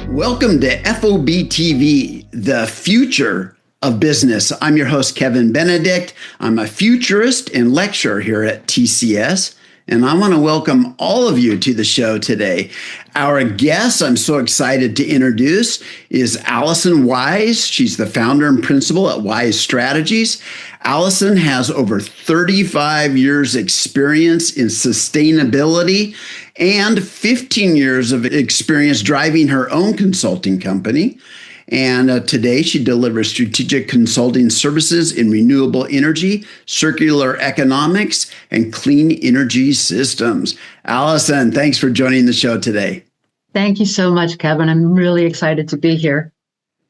Welcome to FOB TV, the future of business. I'm your host, Kevin Benedict. I'm a futurist and lecturer here at TCS, and I want to welcome all of you to the show today. Our guest, I'm so excited to introduce, is Alison Wise. She's the founder and principal at Wise Strategies. Alison has over 35 years experience in sustainability and 15 years of experience driving her own consulting company. And today she delivers strategic consulting services in renewable energy, circular economics, and clean energy systems. Alison, thanks for joining the show today. Thank you so much, Kevin. I'm really excited to be here.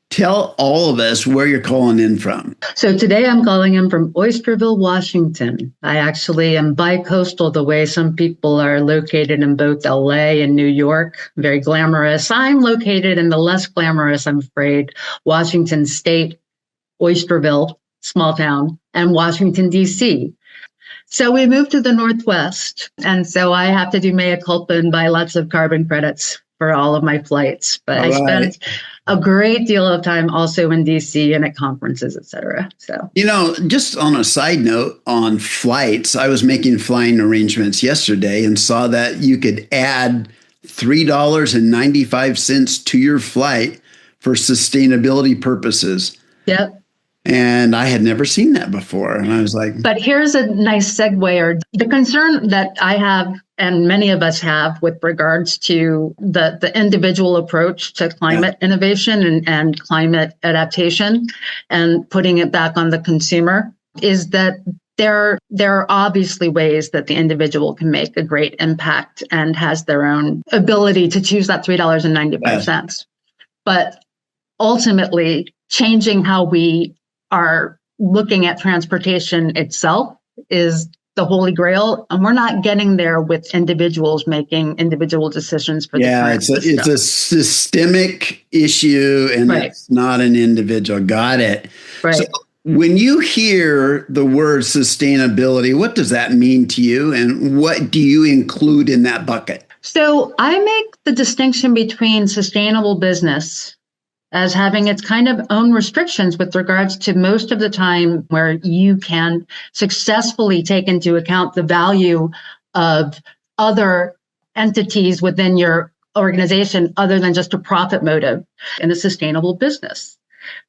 Tell all of us where you're calling in from. So today I'm calling in from Oysterville, Washington. I actually am bi-coastal the way some people are located in both LA and New York. Very glamorous. I'm located in the less glamorous, I'm afraid, Washington State, Oysterville, small town, and Washington, D.C. So we moved to the Northwest. And so I have to do mea culpa and buy lots of carbon credits for all of my flights. But I spent a great deal of time also in DC and at conferences, et cetera. So, just on a side note on flights, I was making flying arrangements yesterday and saw that you could add $3.95 to your flight for sustainability purposes. Yep. And I had never seen that before. And I was like, but here's a nice segue, or the concern that I have and many of us have with regards to the individual approach to climate innovation and climate adaptation and putting it back on the consumer is that there are obviously ways that the individual can make a great impact and has their own ability to choose that $3.95. But ultimately, changing how we are looking at transportation itself is the holy grail, and we're not getting there with individuals making individual decisions for the it's a systemic issue, and it's not an individual. Got it. Right. So when you hear the word sustainability, what does that mean to you, and what do you include in that bucket? So I make the distinction between sustainable business as having its kind of own restrictions with regards to most of the time where you can successfully take into account the value of other entities within your organization other than just a profit motive in a sustainable business,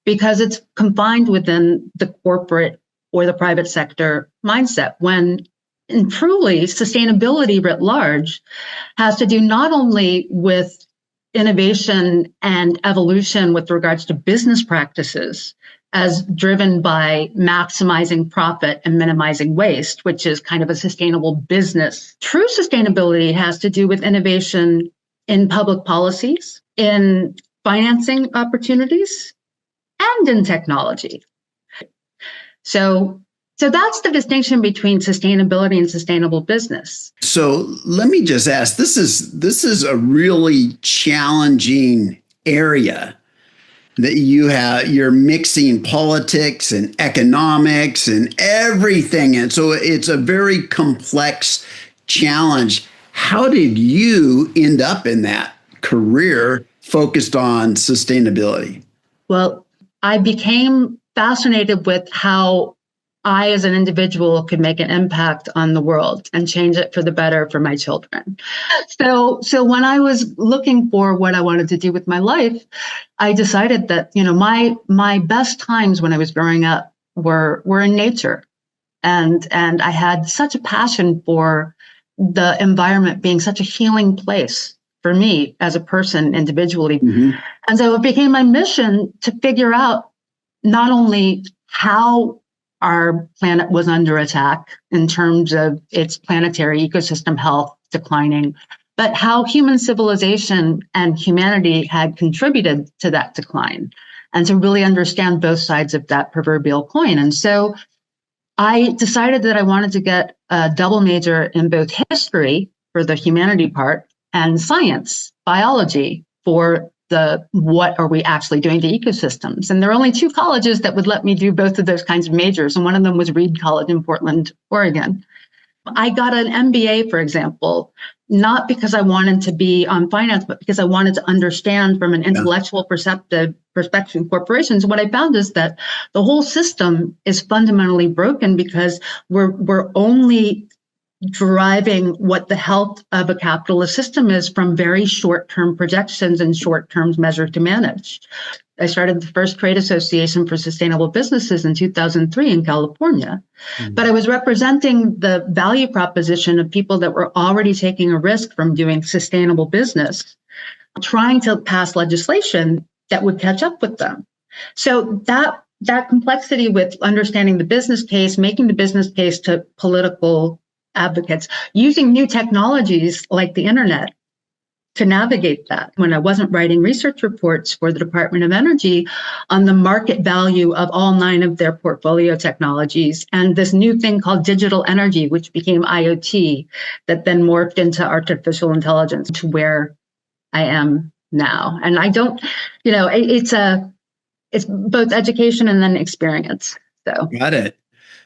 because it's confined within the corporate or the private sector mindset, when and truly sustainability writ large has to do not only with innovation and evolution with regards to business practices as driven by maximizing profit and minimizing waste, which is kind of a sustainable business. True sustainability has to do with innovation in public policies, in financing opportunities, and in technology. So that's the distinction between sustainability and sustainable business. So let me just ask, this is a really challenging area that you're mixing politics and economics and everything. And so it's a very complex challenge. How did you end up in that career focused on sustainability? Well, I became fascinated with how I, as an individual, could make an impact on the world and change it for the better for my children. So when I was looking for what I wanted to do with my life, I decided that, my best times when I was growing up were in nature. And I had such a passion for the environment being such a healing place for me as a person individually. Mm-hmm. And so it became my mission to figure out not only how our planet was under attack in terms of its planetary ecosystem health declining, but how human civilization and humanity had contributed to that decline, and to really understand both sides of that proverbial coin. And so I decided that I wanted to get a double major in both history for the humanity part and science, biology, for what are we actually doing to ecosystems. And there are only 2 colleges that would let me do both of those kinds of majors. And one of them was Reed College in Portland, Oregon. I got an MBA, for example, not because I wanted to be on finance, but because I wanted to understand from an intellectual perspective in corporations. What I found is that the whole system is fundamentally broken because we're only driving what the health of a capitalist system is from very short-term projections and short-term measures to manage. I started the first trade association for sustainable businesses in 2003 in California, but I was representing the value proposition of people that were already taking a risk from doing sustainable business, trying to pass legislation that would catch up with them. So that complexity with understanding the business case, making the business case to political advocates, using new technologies like the internet to navigate that. When I wasn't writing research reports for the Department of Energy on the market value of all 9 of their portfolio technologies and this new thing called digital energy, which became IoT, that then morphed into artificial intelligence to where I am now. And I don't, it's both education and then experience. So Got it.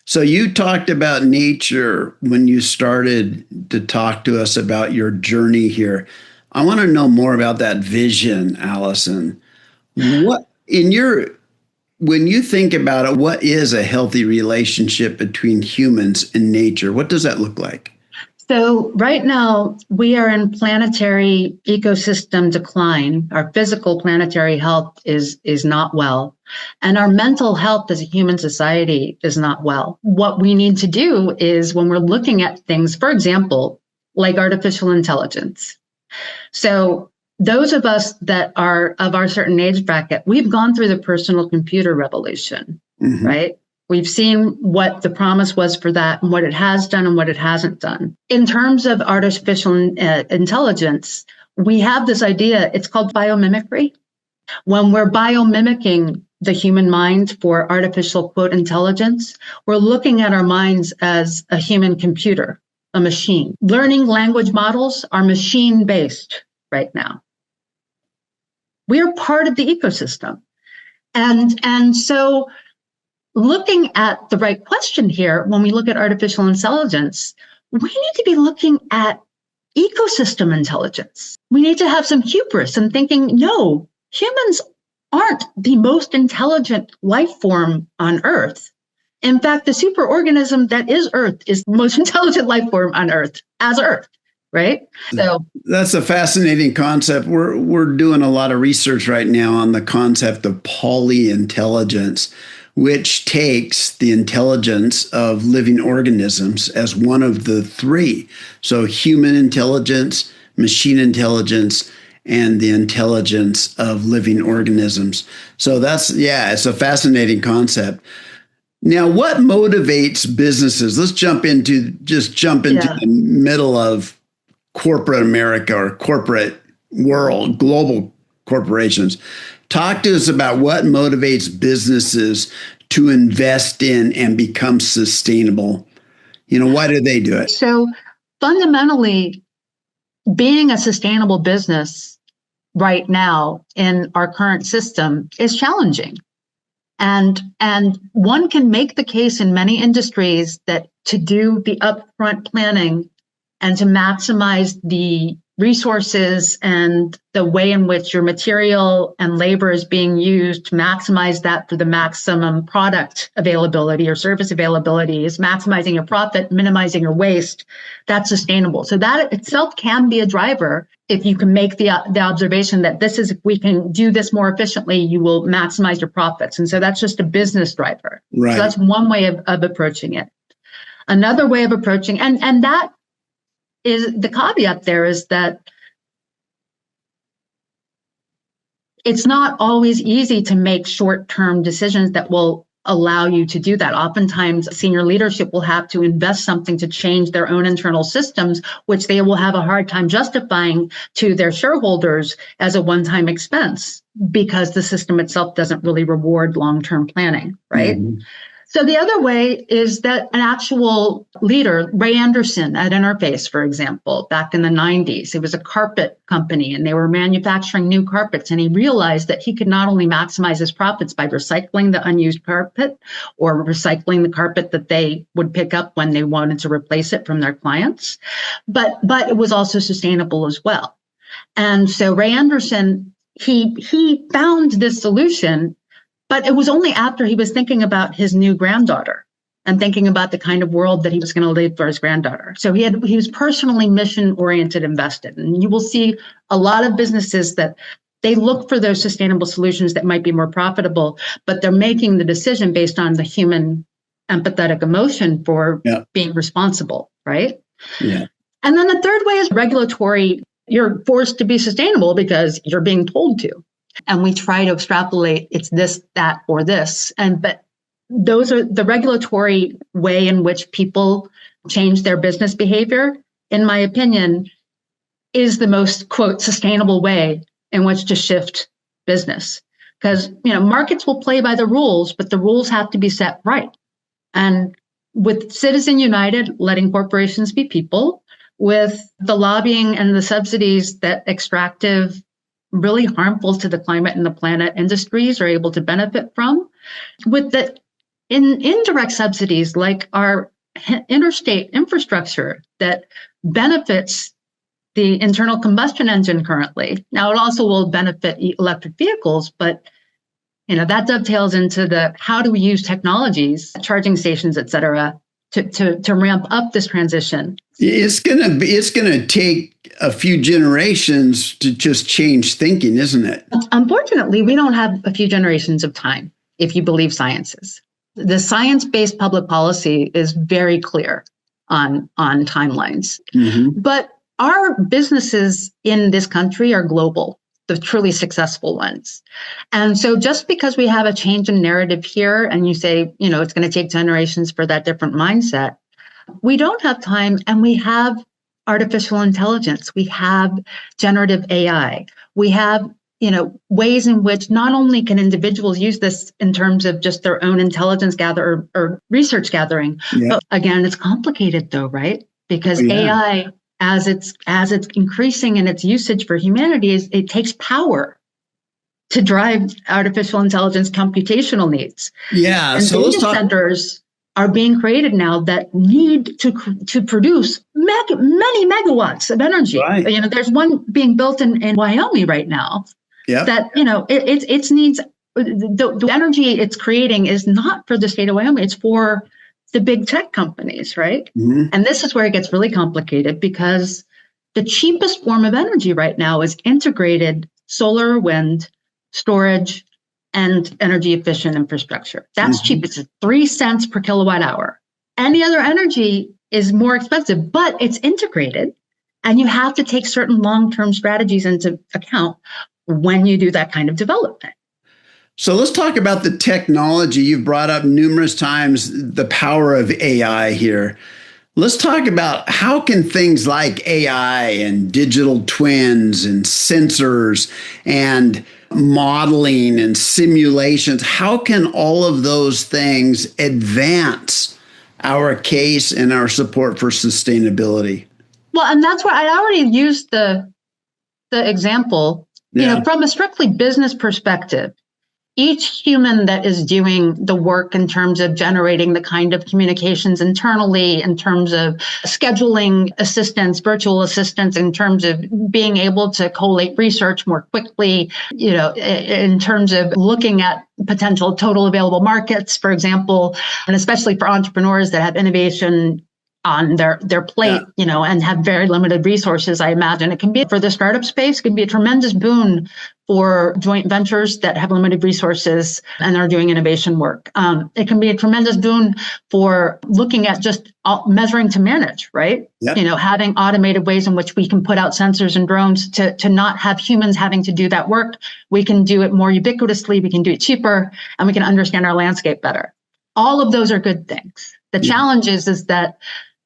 So you talked about nature when you started to talk to us about your journey here. I want to know more about that vision, Alison. When you think about it, what is a healthy relationship between humans and nature? What does that look like? So right now we are in planetary ecosystem decline. Our physical planetary health is not well. And our mental health as a human society is not well. What we need to do is when we're looking at things, for example, like artificial intelligence. So those of us that are of our certain age bracket, we've gone through the personal computer revolution, right? We've seen what the promise was for that and what it has done and what it hasn't done. In terms of artificial intelligence, we have this idea, it's called biomimicry. When we're biomimicking the human mind for artificial, quote, intelligence, we're looking at our minds as a human computer, a machine. Learning language models are machine-based right now. We're part of the ecosystem. And so looking at the right question here, when we look at artificial intelligence, we need to be looking at ecosystem intelligence. We need to have some hubris and thinking, no, humans aren't the most intelligent life form on Earth. In fact, the superorganism that is Earth is the most intelligent life form on Earth, as Earth, right? So that's a fascinating concept. We're doing a lot of research right now on the concept of polyintelligence, which takes the intelligence of living organisms as one of the 3. So human intelligence, machine intelligence, and the intelligence of living organisms. So it's a fascinating concept. Now, what motivates businesses? Let's jump into the middle of corporate America or corporate world, global corporations. Talk to us about what motivates businesses to invest in and become sustainable. Why do they do it? So fundamentally, being a sustainable business right now in our current system is challenging. And one can make the case in many industries that to do the upfront planning and to maximize the resources and the way in which your material and labor is being used to maximize that for the maximum product availability or service availability is maximizing your profit, minimizing your waste. That's sustainable. So that itself can be a driver. If you can make the observation that if we can do this more efficiently, you will maximize your profits. And so that's just a business driver. Right. So that's one way of approaching it. Another way of approaching, and that is the caveat there is that it's not always easy to make short-term decisions that will allow you to do that. Oftentimes, senior leadership will have to invest something to change their own internal systems, which they will have a hard time justifying to their shareholders as a one-time expense because the system itself doesn't really reward long-term planning, right? So the other way is that an actual leader, Ray Anderson at Interface, for example, back in the 90s, it was a carpet company and they were manufacturing new carpets. And he realized that he could not only maximize his profits by recycling the unused carpet or recycling the carpet that they would pick up when they wanted to replace it from their clients, but it was also sustainable as well. And so Ray Anderson, he found this solution. But it was only after he was thinking about his new granddaughter and thinking about the kind of world that he was going to leave for his granddaughter. So he was personally mission-oriented, invested. And you will see a lot of businesses that they look for those sustainable solutions that might be more profitable, but they're making the decision based on the human empathetic emotion for being responsible, right? Yeah. And then the third way is regulatory. You're forced to be sustainable because you're being told to. And we try to extrapolate it's this, that, or this. But those are the regulatory way in which people change their business behavior, in my opinion, is the most, quote, sustainable way in which to shift business. Because, markets will play by the rules, but the rules have to be set right. And with Citizen United, letting corporations be people, with the lobbying and the subsidies that extractive, really harmful to the climate and the planet industries are able to benefit from, with the indirect subsidies like our interstate infrastructure that benefits the internal combustion engine currently. Now, it also will benefit electric vehicles, but that dovetails into the how do we use technologies, charging stations, et cetera, to ramp up this transition. It's gonna take a few generations to just change thinking, isn't it? Unfortunately, we don't have a few generations of time, if you believe sciences. The science-based public policy is very clear on timelines. Mm-hmm. But our businesses in this country are global, the truly successful ones. And so just because we have a change in narrative here and you say, it's going to take generations for that different mindset, we don't have time, and we have artificial intelligence. We have generative AI. We have, ways in which not only can individuals use this in terms of just their own intelligence gather or research gathering, but again, it's complicated though, right? Because AI, as it's increasing in its usage for humanity, it takes power to drive artificial intelligence computational needs. Yeah. And so data centers are being created now that need to produce many megawatts of energy. Right. There's one being built in Wyoming right now. Yeah. That it needs the energy it's creating is not for the state of Wyoming. It's for the big tech companies, right? Mm-hmm. And this is where it gets really complicated because the cheapest form of energy right now is integrated solar, wind, storage, and energy efficient infrastructure. That's cheap. It's 3 cents per kilowatt hour. Any other energy is more expensive, but it's integrated. And you have to take certain long-term strategies into account when you do that kind of development. So let's talk about the technology. You've brought up numerous times the power of AI here. Let's talk about how can things like AI and digital twins and sensors and modeling and simulations, how can all of those things advance our case and our support for sustainability? Well, and that's why I already used the example, from a strictly business perspective. Each human that is doing the work in terms of generating the kind of communications internally, in terms of scheduling assistants, virtual assistants, in terms of being able to collate research more quickly, in terms of looking at potential total available markets, for example, and especially for entrepreneurs that have innovation on their plate, and have very limited resources. I imagine it can be for the startup space, can be a tremendous boon for joint ventures that have limited resources and are doing innovation work. It can be a tremendous boon for looking at just measuring to manage, right? Yep. Having automated ways in which we can put out sensors and drones to not have humans having to do that work. We can do it more ubiquitously, we can do it cheaper, and we can understand our landscape better. All of those are good things. The challenge is that,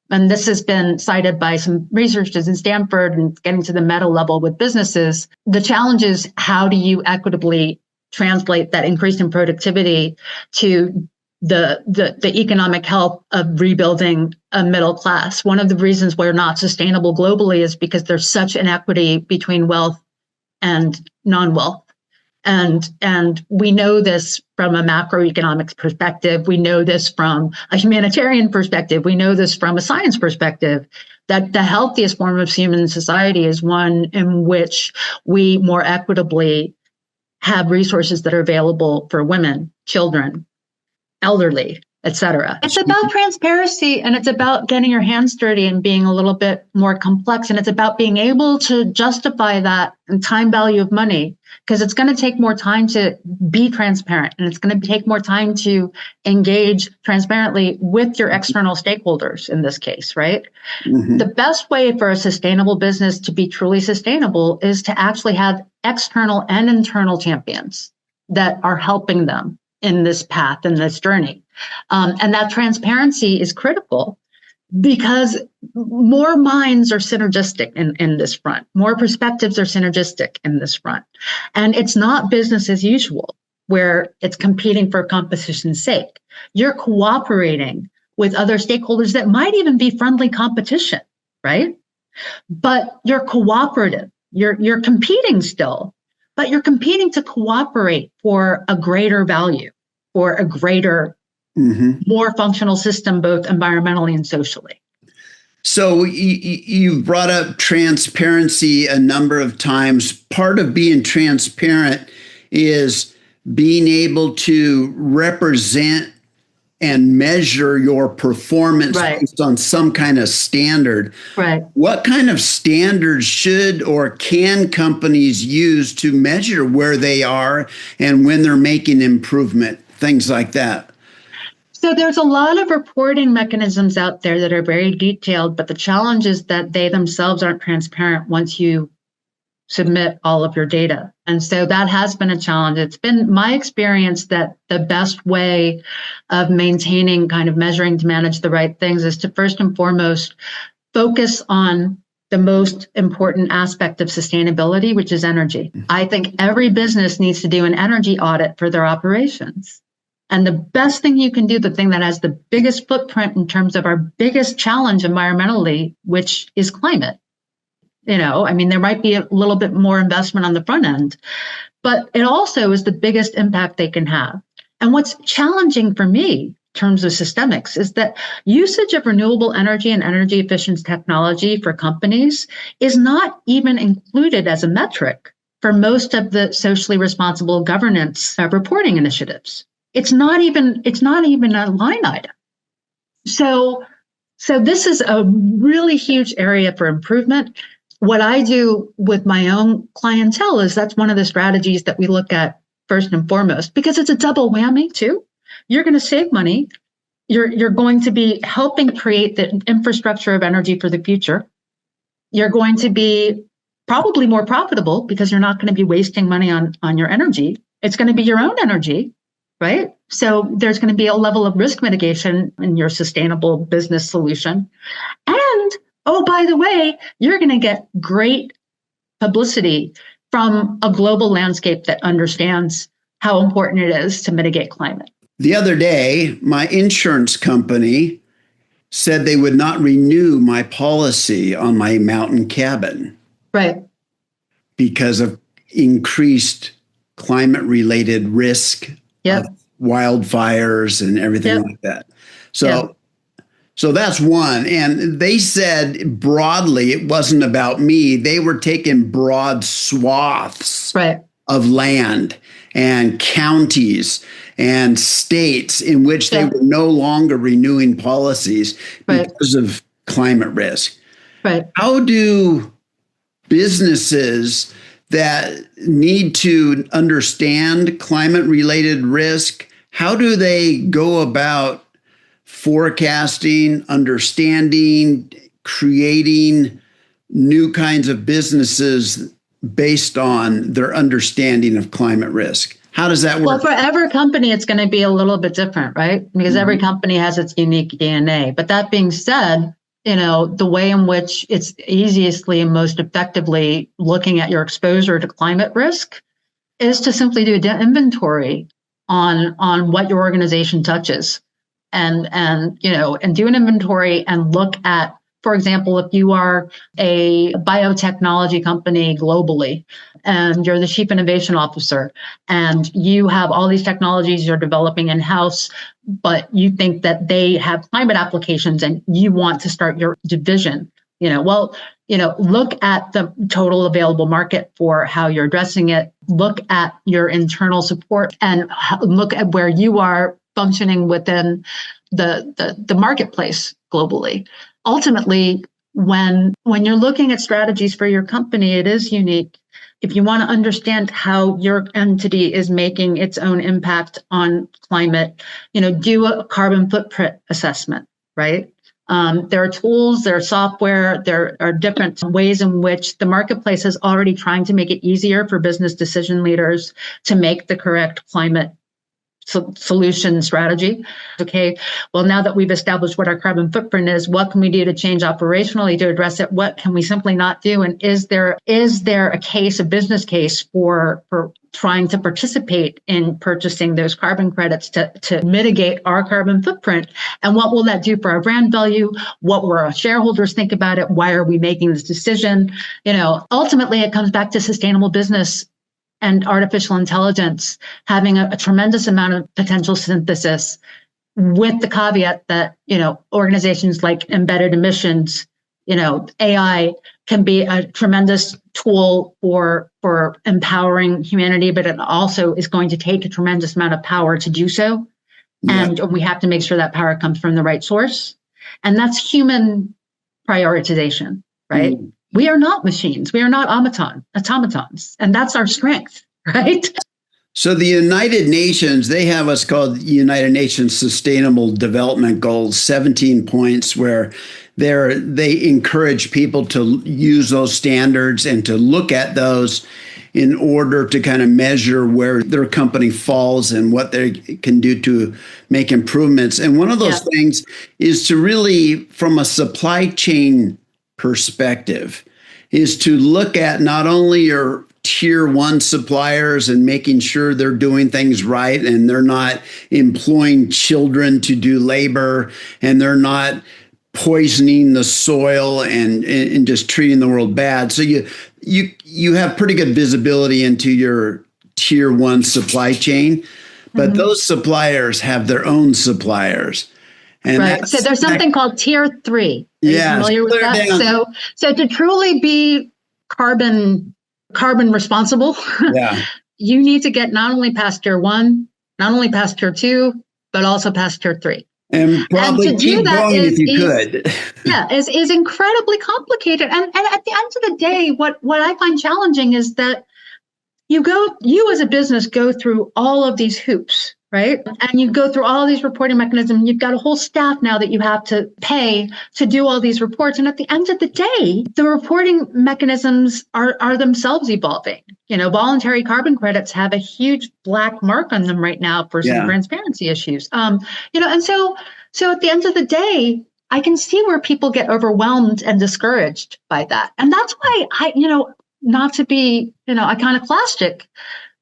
and this has been cited by some researchers in Stanford and getting to the meta level with businesses, the challenge is how do you equitably translate that increase in productivity to the economic health of rebuilding a middle class. One of the reasons we're not sustainable globally is because there's such inequity between wealth and non-wealth. And we know this from a macroeconomics perspective. We know this from a humanitarian perspective. We know this from a science perspective, that the healthiest form of human society is one in which we more equitably have resources that are available for women, children, elderly, etc. It's about transparency, and it's about getting your hands dirty and being a little bit more complex. And it's about being able to justify that in time value of money, because it's going to take more time to be transparent, and it's going to take more time to engage transparently with your external stakeholders in this case, right? Mm-hmm. The best way for a sustainable business to be truly sustainable is to actually have external and internal champions that are helping them in this path, in this journey. And that transparency is critical because more minds are synergistic in this front. More perspectives are synergistic in this front. And it's not business as usual, where it's competing for competition's sake. You're cooperating with other stakeholders that might even be friendly competition, right? But you're cooperative. You're competing still, but you're competing to cooperate for a greater value, for a greater, more functional system, both environmentally and socially. So you brought up transparency a number of times. Part of being transparent is being able to represent and measure your performance based on some kind of standard. Right. What kind of standards should or can companies use to measure where they are and when they're making improvement, things like that? So there's a lot of reporting mechanisms out there that are very detailed, but the challenge is that they themselves aren't transparent once you submit all of your data. And so that has been a challenge. It's been my experience that the best way of maintaining, kind of measuring to manage the right things is to first and foremost focus on the most important aspect of sustainability, which is energy. I think every business needs to do an energy audit for their operations. And the best thing you can do, the thing that has the biggest footprint in terms of our biggest challenge environmentally, which is climate. You know, I mean, there might be a little bit more investment on the front end, but it also is the biggest impact they can have. And what's challenging for me in terms of systemics is that usage of renewable energy and energy efficient technology for companies is not even included as a metric for most of the socially responsible governance reporting initiatives. It's not even a line item. So this is a really huge area for improvement. What I do with my own clientele is that's one of the strategies that we look at first and foremost, because it's a double whammy too. You're going to save money. You're going to be helping create the infrastructure of energy for the future. You're going to be probably more profitable because you're not going to be wasting money on your energy. It's going to be your own energy. Right? So there's going to be a level of risk mitigation in your sustainable business solution. And, oh, by the way, you're going to get great publicity from a global landscape that understands how important it is to mitigate climate. The other day, my insurance company said they would not renew my policy on my mountain cabin. Right. Because of increased climate-related risk. Yep. Wildfires and everything like that. So that's one. And they said broadly, it wasn't about me. They were taking broad swaths of land and counties and states in which they were no longer renewing policies because of climate risk. Right. How do businesses that need to understand climate-related risk, how do they go about forecasting, understanding, creating new kinds of businesses based on their understanding of climate risk? How does that work? Well, for every company, it's going to be a little bit different, right? Because every company has its unique DNA. But that being said, you know, the way in which it's easiestly and most effectively looking at your exposure to climate risk is to simply do an inventory on what your organization touches, and do an inventory and look at, for example, if you are a biotechnology company globally and you're the chief innovation officer and you have all these technologies you're developing in-house, but you think that they have climate applications and you want to start your division, look at the total available market for how you're addressing it, look at your internal support, and look at where you are functioning within the marketplace globally. Ultimately, when you're looking at strategies for your company, it is unique. If you want to understand how your entity is making its own impact on climate, do a carbon footprint assessment, right? There are tools, there are software, there are different ways in which the marketplace is already trying to make it easier for business decision leaders to make the correct climate solution strategy. Okay, well, now that we've established what our carbon footprint is, what can we do to change operationally to address it? What can we simply not do? And is there a business case for trying to participate in purchasing those carbon credits to mitigate our carbon footprint? And what will that do for our brand value? What will our shareholders think about it? Why are we making this decision? Ultimately, it comes back to sustainable business and artificial intelligence having a tremendous amount of potential synthesis, with the caveat that, organizations like embedded emissions, AI can be a tremendous tool for empowering humanity, but it also is going to take a tremendous amount of power to do so. Yeah. And we have to make sure that power comes from the right source. And that's human prioritization, right? Mm. We are not machines. We are not automatons. And that's our strength, right? So the United Nations, they have what's called United Nations Sustainable Development Goals, 17 points where they encourage people to use those standards and to look at those in order to kind of measure where their company falls and what they can do to make improvements. And one of those things is to really, from a supply chain perspective, is to look at not only your tier one suppliers and making sure they're doing things right and they're not employing children to do labor and they're not poisoning the soil and just treating the world bad. So you have pretty good visibility into your tier one supply chain, but those suppliers have their own suppliers. And right. So there's something called tier 3. Are you familiar with that? So to truly be carbon responsible, you need to get not only past tier 1, not only past tier 2, but also past tier 3. And probably and keep going if you could. Is incredibly complicated. And at the end of the day, what I find challenging is that you as a business go through all of these hoops, right? And you go through all these reporting mechanisms. You've got a whole staff now that you have to pay to do all these reports. And at the end of the day, the reporting mechanisms are themselves evolving. Voluntary carbon credits have a huge black mark on them right now for some transparency issues. And so at the end of the day, I can see where people get overwhelmed and discouraged by that. And that's why not to be, iconoclastic,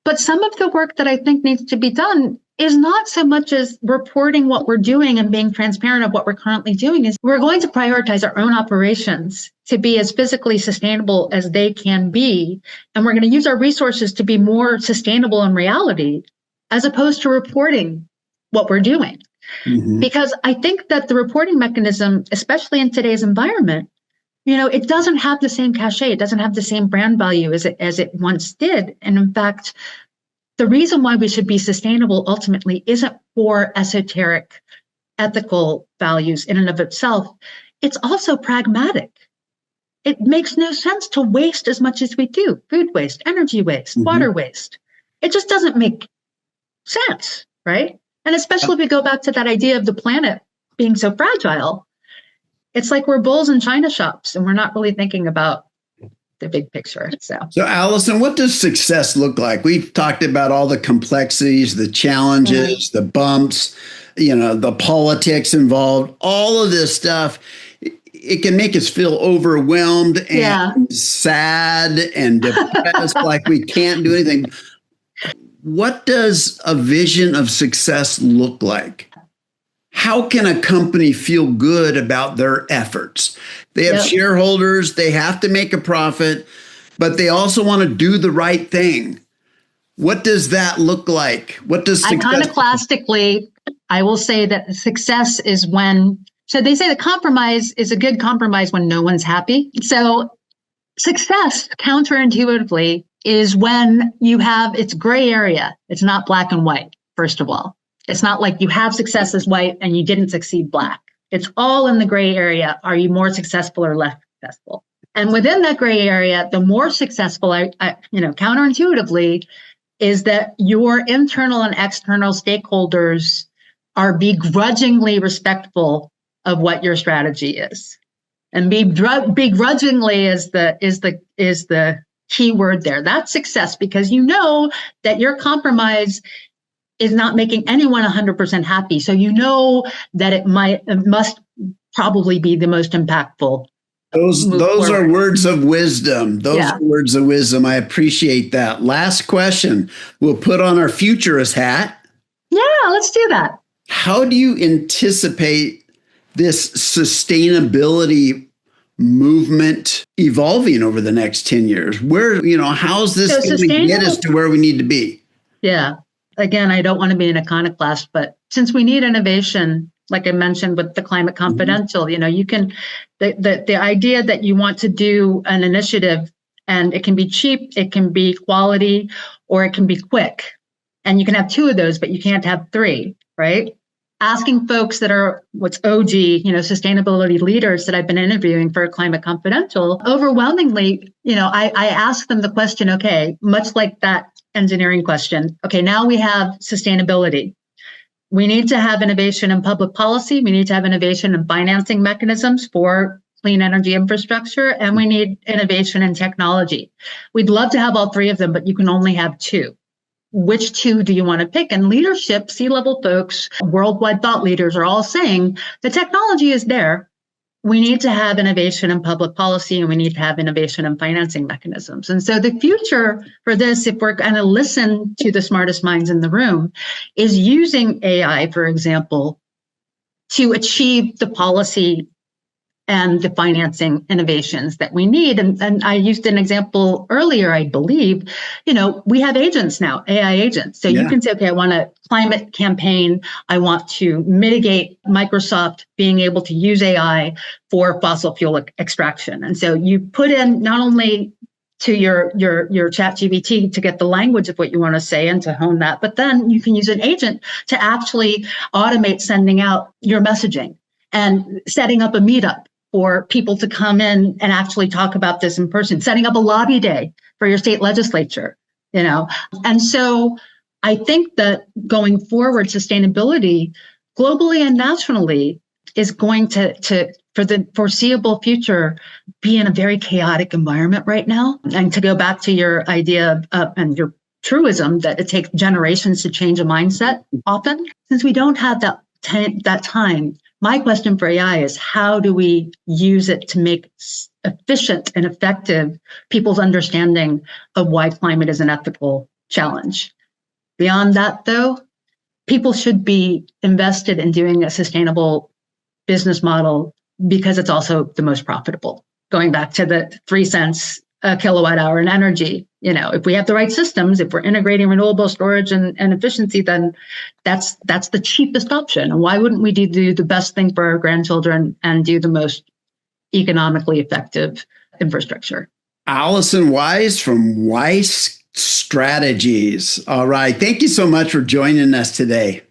but some of the work that I think needs to be done is not so much as reporting what we're doing and being transparent of what we're currently doing. Is we're going to prioritize our own operations to be as physically sustainable as they can be. And we're going to use our resources to be more sustainable in reality, as opposed to reporting what we're doing. Mm-hmm. Because I think that the reporting mechanism, especially in today's environment, it doesn't have the same cachet. It doesn't have the same brand value as it once did. And in fact, the reason why we should be sustainable ultimately isn't for esoteric ethical values in and of itself. It's also pragmatic. It makes no sense to waste as much as we do: food waste, energy waste, water waste. It just doesn't make sense, right? And especially if we go back to that idea of the planet being so fragile, it's like we're bulls in china shops and we're not really thinking about the big picture. So Alison, what does success look like? We've talked about all the complexities, the challenges, the bumps, the politics involved, all of this stuff. It can make us feel overwhelmed and sad and depressed, like we can't do anything. what does a vision of success look like? How can a company feel good about their efforts? They have shareholders, they have to make a profit, but they also want to do the right thing. What does that look like? What does success Iconoclastically, I will say that success is when, so they say the compromise is a good compromise when no one's happy. So success, counterintuitively, is when you have, it's gray area. It's not black and white, first of all. It's not like you have success as white and you didn't succeed black. It's all in the gray area. Are you more successful or less successful? And within that gray area, the more successful, counterintuitively, is that your internal and external stakeholders are begrudgingly respectful of what your strategy is. And begrudgingly is the key word there. That's success, because you know that your compromise is not making anyone 100% happy. So you know that it must probably be the most impactful. Those are words of wisdom. Those are words of wisdom. I appreciate that. Last question. We'll put on our futurist hat. Yeah, let's do that. How do you anticipate this sustainability movement evolving over the next 10 years? How's this going to get us to where we need to be? Yeah. Again, I don't want to be an iconoclast, but since we need innovation, like I mentioned with the Climate Confidential, you can, the idea that you want to do an initiative and it can be cheap, it can be quality, or it can be quick. And you can have two of those, but you can't have three, right? Asking folks that are what's OG, sustainability leaders that I've been interviewing for Climate Confidential, overwhelmingly, I ask them the question, okay, much like that engineering question. Okay, now we have sustainability. We need to have innovation in public policy. We need to have innovation in financing mechanisms for clean energy infrastructure, and we need innovation in technology. We'd love to have all three of them, but you can only have two. Which two do you want to pick? And leadership, C-level folks, worldwide thought leaders are all saying the technology is there. We need to have innovation in public policy, and we need to have innovation in financing mechanisms. And so the future for this, if we're going to listen to the smartest minds in the room, is using AI, for example, to achieve the policy and the financing innovations that we need. And I used an example earlier, I believe, we have agents now, AI agents. So you can say, okay, I want a climate campaign. I want to mitigate Microsoft being able to use AI for fossil fuel extraction. And so you put in not only to your chat GPT to get the language of what you want to say and to hone that, but then you can use an agent to actually automate sending out your messaging and setting up a meetup for people to come in and actually talk about this in person, setting up a lobby day for your state legislature, And so I think that going forward, sustainability globally and nationally is going to for the foreseeable future, be in a very chaotic environment right now. And to go back to your idea and your truism that it takes generations to change a mindset often, since we don't have that time, my question for AI is, how do we use it to make efficient and effective people's understanding of why climate is an ethical challenge? Beyond that, though, people should be invested in doing a sustainable business model because it's also the most profitable. Going back to the 3 cents a kilowatt hour in energy, if we have the right systems, if we're integrating renewable storage and efficiency, then that's the cheapest option. And why wouldn't we do the best thing for our grandchildren and do the most economically effective infrastructure? Alison Wise from Wise Strategies. All right. Thank you so much for joining us today.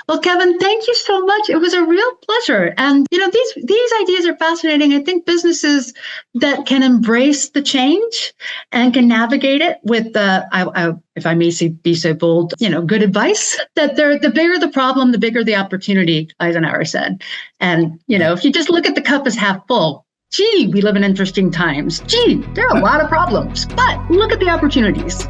Well, Kevin, thank you so much. It was a real pleasure. And, these ideas are fascinating. I think businesses that can embrace the change and can navigate it with, if I may be so bold, good advice, that the bigger the problem, the bigger the opportunity, Eisenhower said. And, if you just look at the cup as half full, gee, we live in interesting times. Gee, there are a lot of problems, but look at the opportunities.